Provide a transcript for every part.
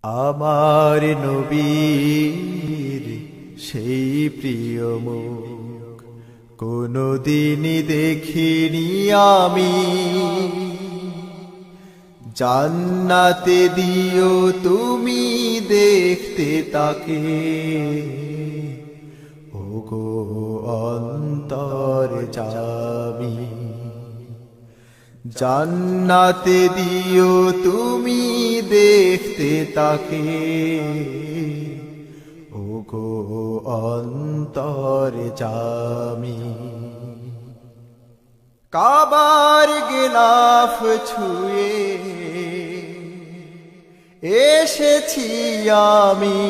আমার নবীর সেই প্রিয় মুখ কোনদিনই দেখিনি আমি। জান্নাতে দিও তুমি দেখতে তাকে, ওগো অন্তরজামী। জান্নাতে দিও তুমি দেখতে তাকে, ওগো অন্তরজামী। কাবার গিলাফ ছুঁয়ে এসেছি আমি,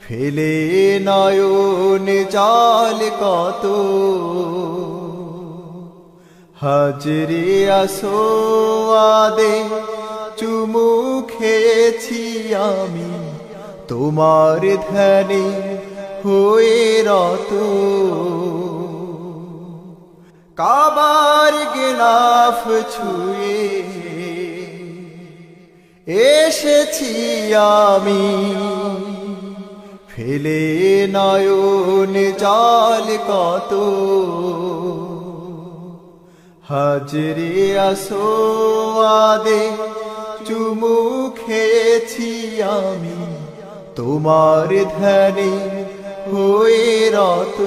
ফেলে নয়ন জল কত। হাজরে আসোয়াদে চুমু খেয়েছি আমি, তোমার ধ্যানে হয়ে রত। কাবার গিলাফ ছুঁয়ে এসেছি আমি, ফেলে নয়ন জল কত। হাজরে আসোয়াদে চুমু খেয়েছি আমি, তোমার ধ্যানে হয়ে রত।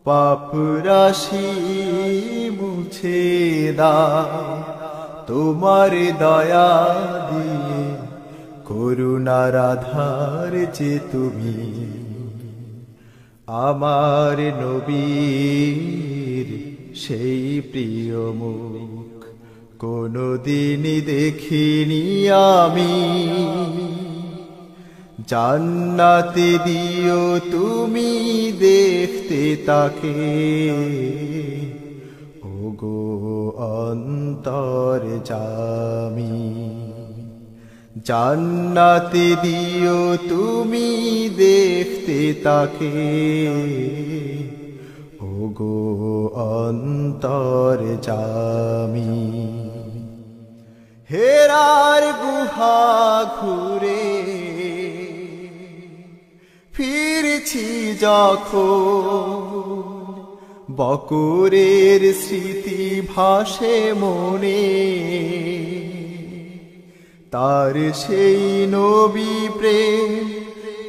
পাপ রাশি মুছে দাও তোমার দয়া দিয়ে, করুণার আধার যে তুমি। আমার নবীর সেই প্রিয় মুখ কোনদিনই দেখিনি আমি। জান্নাতে দিও তুমি দেখতে তাকে, ওগো অন্তরজামী। জান্নাতে দিও তুমি দেখতে তাকে, ওগো অন্তরজামী। হেরার গুহা ঘুরে ফিরছি যখন, বকরের স্মৃতি ভাসে মনে। তার সেই নবী প্রেম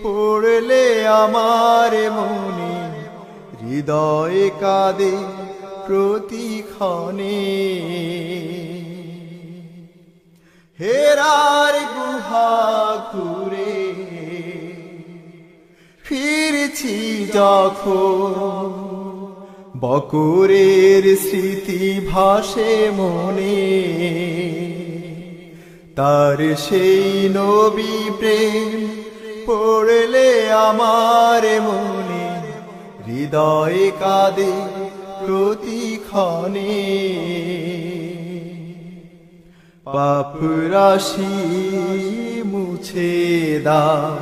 পড়লে আমার মনে, হৃদয়ে কাঁদে প্রতিক্ষণে। হেরার গুহা ঘুরে ফিরছি যখন, বকরের স্মৃতি ভাসে মনে। তার সেই নবী প্রেম পড়লে আমার মনে, হৃদয়ে কাঁদে প্রতিক্ষণে। পাপ রাশি মুছে দাও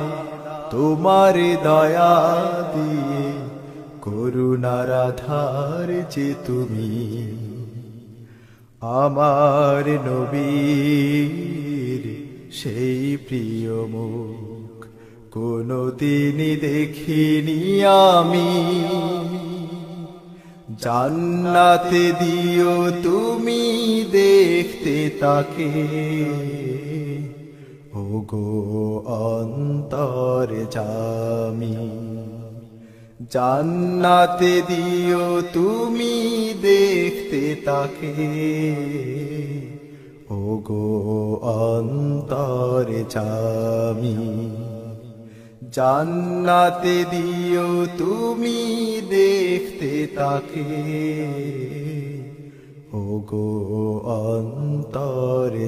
তোমার দয়া দিয়ে, করুণার আধার যে তুমি। আমার নবীর সেই প্রিয় মুখ কোনদিনই দেখিনি আমি। জান্নাতে দিও তুমি দেখতে তাকে, ওগো অন্তরজামী। জান্নাতে দিও তুমি দেখতে তাকে, ওগো অন্তরজামী। জান্নাতে দিও তুমি দেখতে তাকে, ওগো অন্তরজামী।